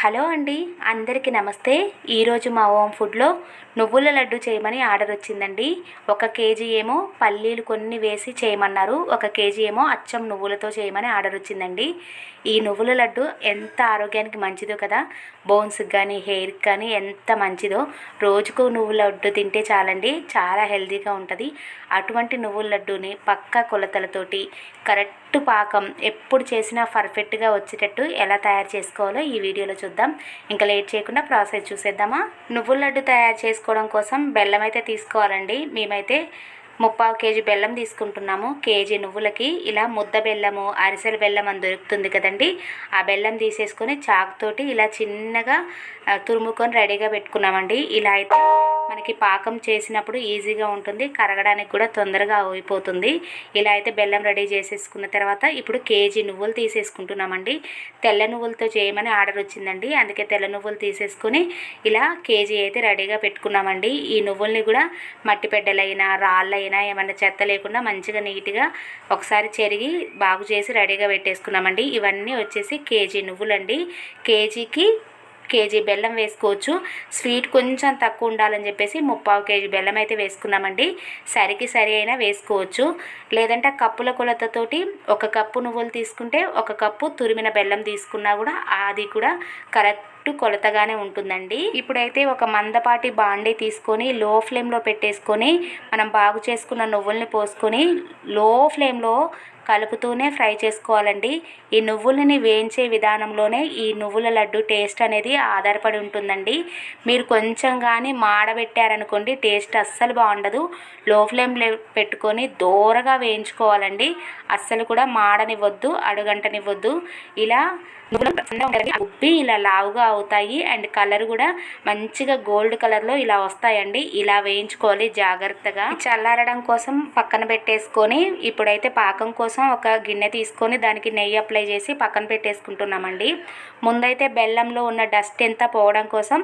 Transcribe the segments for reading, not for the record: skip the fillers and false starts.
Hello అండి, అందరికీ నమస్తే. ఈరోజు మా హోమ్ ఫుడ్లో నువ్వుల లడ్డు చేయమని ఆర్డర్ వచ్చిందండి. 1 కేజీ ఏమో పల్లీలు కొన్ని వేసి చేయమన్నారు, 1 కేజీ ఏమో అచ్చం నువ్వులతో చేయమని ఆర్డర్ వచ్చిందండి. ఈ నువ్వుల లడ్డు ఎంత ఆరోగ్యానికి మంచిదో కదా, బోన్స్కి కానీ హెయిర్కి కానీ ఎంత మంచిదో. రోజుకు నువ్వుల లడ్డు తింటే చాలండి, చాలా హెల్తీగా ఉంటుంది. అటువంటి నువ్వుల లడ్డూని పక్కా కొలతలతోటి కరెక్ట్ పాకం ఎప్పుడు చేసినా పర్ఫెక్ట్గా వచ్చేటట్టు ఎలా తయారు చేసుకోవాలో ఈ వీడియోలో చూద్దాం. ఇంకా లేట్ చేయకుండా ప్రాసెస్ చూసేద్దామా. నువ్వుల లడ్డు తయారు చేసుకోవడం కోసం బెల్లం అయితే తీసుకోవాలండి. మేమైతే 3/4 కేజీ బెల్లం తీసుకుంటున్నాము. కేజీ నువ్వులకి ఇలా ముద్ద బెల్లము, అరిసెల బెల్లం అని దొరుకుతుంది కదండి, ఆ బెల్లం తీసేసుకొని చాకుతోటి ఇలా చిన్నగా తురుముకొని రెడీగా పెట్టుకున్నామండి. ఇలా అయితే మనకి పాకం చేసినప్పుడు ఈజీగా ఉంటుంది, కరగడానికి కూడా తొందరగా అయిపోతుంది. ఇలా అయితే బెల్లం రెడీ చేసేసుకున్న తర్వాత ఇప్పుడు కేజీ నువ్వులు తీసేసుకుంటున్నామండి. తెల్ల నువ్వులతో చేయమని ఆర్డర్ వచ్చిందండి, అందుకే తెల్ల నువ్వులు తీసేసుకొని ఇలా కేజీ అయితే రెడీగా పెట్టుకున్నామండి. ఈ నువ్వుల్ని కూడా మట్టి పెడ్డలైనా రాళ్ళైనా ఏమైనా చెత్త లేకుండా మంచిగా నీట్గా ఒకసారి చెరిగి బాగు చేసి రెడీగా పెట్టేసుకున్నామండి. ఇవన్నీ వచ్చేసి కేజీ నువ్వులండి. కేజీ బెల్లం వేసుకోవచ్చు. స్వీట్ కొంచెం తక్కువ ఉండాలని చెప్పేసి 3/4 కేజీ బెల్లం అయితే వేసుకున్నామండి. సరి అయినా వేసుకోవచ్చు, లేదంటే కప్పుల కొలతతోటి 1 కప్పు నువ్వులు తీసుకుంటే 1 కప్పు తురిమిన బెల్లం తీసుకున్నా కూడా అది కూడా కరెక్ట్ కొలతగానే ఉంటుందండి. ఇప్పుడైతే ఒక మందపాటి బాండీ తీసుకొని లో ఫ్లేమ్లో పెట్టేసుకొని మనం బాగు చేసుకున్న నువ్వుల్ని పోసుకొని లో ఫ్లేమ్లో కలుపుతూనే ఫ్రై చేసుకోవాలండి. ఈ నువ్వులని వేయించే విధానంలోనే ఈ నువ్వుల లడ్డు టేస్ట్ అనేది ఆధారపడి ఉంటుందండి. మీరు కొంచెం కానీ మాడబెట్టారనుకోండి టేస్ట్ అస్సలు బాగుండదు. లో ఫ్లేమ్లో పెట్టుకొని దూరగా వేయించుకోవాలండి. అస్సలు కూడా మాడనివ్వద్దు, అడుగంటనివ్వద్దు. ఇలా ఉబ్బి ఇలా లావుగా అవుతాయి అండ్ కలర్ కూడా మంచిగా గోల్డ్ కలర్లో ఇలా వస్తాయండి. ఇలా వేయించుకోవాలి జాగ్రత్తగా. చల్లారడం కోసం పక్కన పెట్టేసుకొని ఇప్పుడైతే పాకం కోసం ఒక గిన్నె తీసుకొని దానికి నెయ్యి అప్లై చేసి పక్కన పెట్టేసుకుంటున్నామండి. ముందైతే బెల్లంలో ఉన్న డస్ట్ ఎంత పోవడం కోసం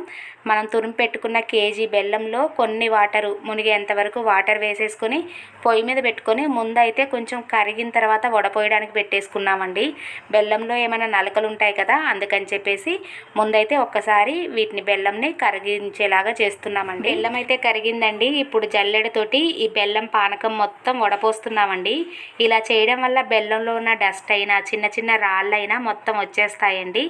మనం తురిమి పెట్టుకున్న కేజీ బెల్లంలో కొన్ని వాటరు మునిగేంత వరకు వాటర్ వేసేసుకొని పొయ్యి మీద పెట్టుకొని ముందైతే కొంచెం కరిగిన తర్వాత వడపోయడానికి పెట్టేసుకున్నామండి. బెల్లంలో ఏమైనా నలకలు ఉంటాయి కదా, అందుకని చెప్పేసి ముందైతే ఒక్కసారి వీటిని బెల్లంని కరిగించేలాగా చేస్తున్నామండి. బెల్లం అయితే కరిగిందండి. ఇప్పుడు జల్లెడతోటి ఈ బెల్లం పానకం మొత్తం వడపోస్తున్నామండి. ఇలా చేయడం వల్ల బెల్లంలో ఉన్న డస్ట్ అయినా చిన్న చిన్న రాళ్ళైనా మొత్తం వచ్చేస్తాయండి.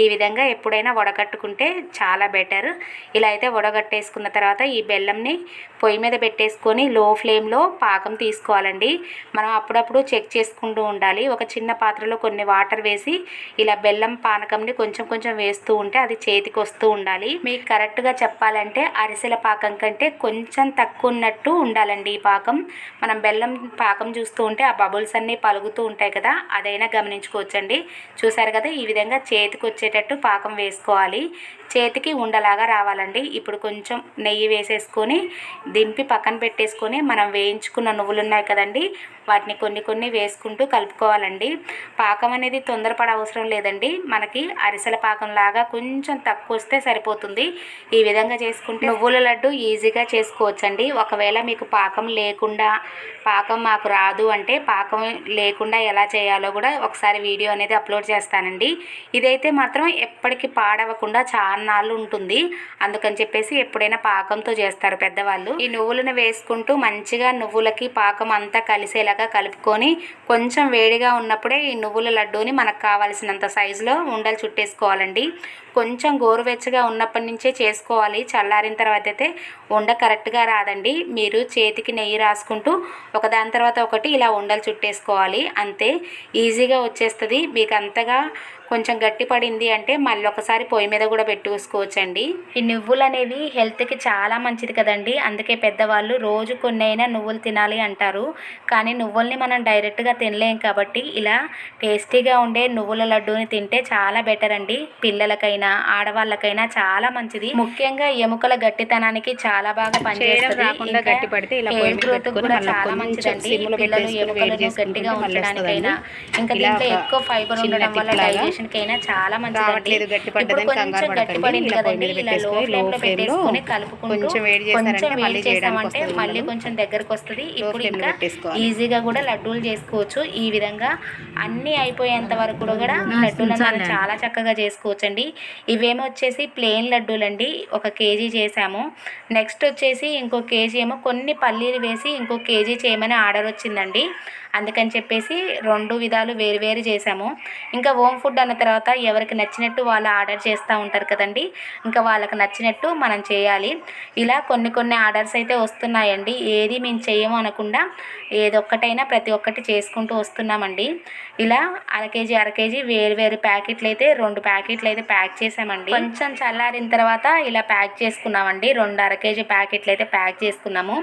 ఈ విధంగా ఎప్పుడైనా వడగట్టుకుంటే చాలా బెటర్. ఇలా అయితే వడగట్టేసుకున్న తర్వాత ఈ బెల్లంని పొయ్యి మీద పెట్టేసుకొని లో ఫ్లేమ్లో పాకం తీసుకోవాలండి. మనం అప్పుడప్పుడు చెక్ చేసుకుంటూ ఉండాలి. ఒక చిన్న పాత్రలో కొన్ని వాటర్ వేసి ఇలా బెల్లం పానకంని కొంచెం కొంచెం వేస్తూ ఉంటే అది చేతికి వస్తూ ఉండాలి. మీకు కరెక్ట్గా చెప్పాలంటే అరిసెల పాకం కంటే కొంచెం తక్కువ ఉన్నట్టు ఉండాలండి ఈ పాకం. మనం బెల్లం పాకం చూస్తూ ఉంటే ఆ బబుల్స్ అన్నీ పలుగుతూ ఉంటాయి కదా, అదైనా గమనించుకోవచ్చండి. చూసారు కదా, ఈ విధంగా చేతికి వచ్చేటట్టు పాకం వేసుకోవాలి. చేతికి ఉండలాగా రావాలండి. ఇప్పుడు కొంచెం నెయ్యి వేసేసుకొని దింపి పక్కన పెట్టేసుకొని మనం వేయించుకున్న నువ్వులు ఉన్నాయి కదండి, వాటిని కొన్ని కొన్ని వేసుకుంటూ కలుపుకోవాలండి. పాకం అనేది తొందరపడ అవసరం లేదండి. మనకి అరిసెల పాకం లాగా కొంచెం తక్కువ వస్తే సరిపోతుంది. ఈ విధంగా చేసుకుంటే నువ్వుల లడ్డు ఈజీగా చేసుకోవచ్చండి. ఒకవేళ మీకు పాకం లేకుండా పాకం మాకు రాదు అంటే పాకం లేకుండా ఎలా చేయాలో కూడా ఒకసారి వీడియో అనేది అప్లోడ్ చేస్తానండి. ఇదైతే మాత్రం ఎప్పటికీ పాడవకుండా చాలా నాళ్ళు ఉంటుంది, అందుకని చెప్పేసి ఎప్పుడైనా పాకంతో చేస్తారు పెద్దవాళ్ళు. ఈ నువ్వులను వేసుకుంటూ మంచిగా నువ్వులకి పాకం అంతా కలిసేలాగా కలుపుకొని కొంచెం వేడిగా ఉన్నప్పుడే ఈ నువ్వుల లడ్డూని మనకు కావాల్సినంత సైజులో ఉండలు చుట్టేసుకోవాలండి. కొంచెం గోరువెచ్చగా ఉన్నప్పటి నుంచే చేసుకోవాలి, చల్లారిన తర్వాత అయితే ఉండ కరెక్ట్గా రాదండి. మీరు చేతికి నెయ్యి రాసుకుంటూ ఒకదాని తర్వాత ఒకటి ఇలా ఉండలు చుట్టేసుకోవాలి, అంతే. ఈజీగా వచ్చేస్తుంది. మీకు అంతగా కొంచెం గట్టి పడింది అంటే మళ్ళీ ఒకసారి పొయ్యి మీద కూడా పెట్టుకోవచ్చండి. ఈ నువ్వులు అనేవి హెల్త్కి చాలా మంచిది కదండి, అందుకే పెద్దవాళ్ళు రోజు కొన్ని అయినా నువ్వులు తినాలి అంటారు. కానీ నువ్వుల్ని మనం డైరెక్ట్గా తినలేం కాబట్టి ఇలా టేస్టీగా ఉండే నువ్వుల లడ్డూని తింటే చాలా బెటర్ అండి. పిల్లలకైనా ఆడవాళ్ళకైనా చాలా మంచిది. ముఖ్యంగా ఎముకల గట్టితనానికి చాలా బాగా పనిచేస్తుంది. హెయిర్ గ్రోత్ కూడా చాలా మంచిదండి. పిల్లలు ఎముకలను గట్టిగా ఉంచడానికైనా ఇంకా దీంట్లో ఎక్కువ ఫైబర్ ఉండడం వల్ల డైజెషన్ డైజెషన్కి అయినా చాలా మంచిదండి. రావట్లేదు గట్టిపడ్డదని కంగారు పడకండి. ఇలా పొయ్యి మీద పెట్టేసుకొని లో ఫ్లేమ్లో కొంచెం వేడి చేశారంటే మళ్ళీ చేయడానికి వస్తుంది, మళ్ళీ కొంచెం దగ్గరకు వస్తుంది. ఇప్పుడు ఇంకా ఈజీగా కూడా లడ్డూలు చేసుకోవచ్చు. ఈ విధంగా అన్నీ అయిపోయేంత వరకు కూడా లడ్డూలను మనం చాలా చక్కగా చేసుకోవచ్చండి. ఇవేమో వచ్చేసి ప్లెయిన్ లడ్డూలండి, 1 కేజీ చేసాము. నెక్స్ట్ వచ్చేసి ఇంకో కేజీ ఏమో కొన్ని పల్లీలు వేసి ఇంకో కేజీ చేయమని ఆర్డర్ వచ్చిందండి. అందుకని చెప్పేసి 2 విధాలు వేరు చేసాము. ఇంకా హోమ్ ఫుడ్ అన్న తర్వాత ఎవరికి నచ్చినట్టు వాళ్ళు ఆర్డర్ చేస్తూ ఉంటారు కదండి, ఇంకా వాళ్ళకి నచ్చినట్టు మనం చేయాలి. ఇలా కొన్ని ఆర్డర్స్ అయితే వస్తున్నాయండి. ఏది మేము చేయము అనకుండా ఏదొక్కటైనా ప్రతి ఒక్కటి చేసుకుంటూ వస్తున్నామండి. ఇలా అర కేజీ వేరు ప్యాకెట్లు అయితే 2 ప్యాకెట్లు అయితే ప్యాక్ చేసామండి. కొంచెం చల్లారిన తర్వాత ఇలా ప్యాక్ చేసుకున్నామండి. 2 అర కేజీ ప్యాకెట్లు అయితే ప్యాక్ చేసుకున్నాము.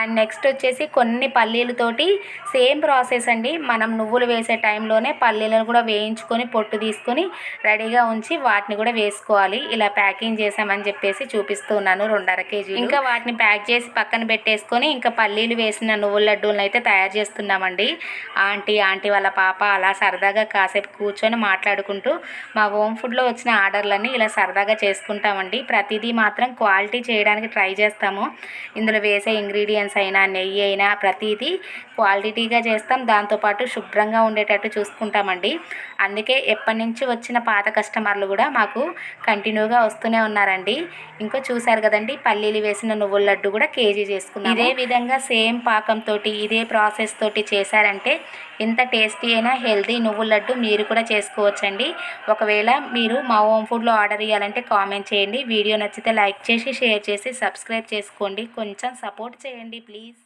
అండ్ నెక్స్ట్ వచ్చేసి కొన్ని పల్లీలతోటి సేమ్ ప్రాసెస్ అండి. మనం నువ్వులు వేసే టైంలోనే పల్లీలను కూడా వేయించుకొని పొట్టు తీసుకొని రెడీగా ఉంచి వాటిని కూడా వేసుకోవాలి. ఇలా ప్యాకింగ్ చేసామని చెప్పేసి చూపిస్తూ ఉన్నాను. 2 అర కేజీ ఇంకా వాటిని ప్యాక్ చేసి పక్కన పెట్టేసుకొని ఇంకా పల్లీలు వేసిన నువ్వుల లడ్డూలను అయితే తయారు చేస్తున్నామండి. ఆంటీ వాళ్ళ పాప అలా సరదాగా కాసేపు కూర్చొని మాట్లాడుకుంటూ మా హోమ్ ఫుడ్లో వచ్చిన ఆర్డర్లన్నీ ఇలా సరదాగా చేసుకుంటామండి. ప్రతిదీ మాత్రం క్వాలిటీ చేయడానికి ట్రై చేస్తాము. ఇందులో వేసే ఇంగ్రీడియంట్స్ అయినా నెయ్యి అయినా ప్రతిదీ క్వాలిటీగా చేస్తాం. దాంతోపాటు శుభ్రంగా ఉండేటట్టు చూసుకుంటామండి. అందుకే ఎప్పటి నుంచి వచ్చిన పాత కస్టమర్లు కూడా మాకు కంటిన్యూగా వస్తూనే ఉన్నారండి. ఇంకో చూసారు కదండి, పల్లీలు వేసిన నువ్వుల లడ్డు కూడా కేజీ చేసుకున్నాం. ఇదే విధంగా సేమ్ పాకంతో ఇదే ప్రాసెస్ తోటి చేశారంటే ఎంత టేస్టీ అయినా హెల్తీ నువ్వుల లడ్డు మీరు కూడా చేసుకోవచ్చండి. ఒకవేళ మీరు మా హోమ్ ఫుడ్లో ఆర్డర్ ఇవ్వాలంటే కామెంట్ చేయండి. వీడియో నచ్చితే లైక్ చేసి షేర్ చేసి సబ్స్క్రైబ్ చేసుకోండి. కొంచెం సపోర్ట్ చేయండి ప్లీజ్.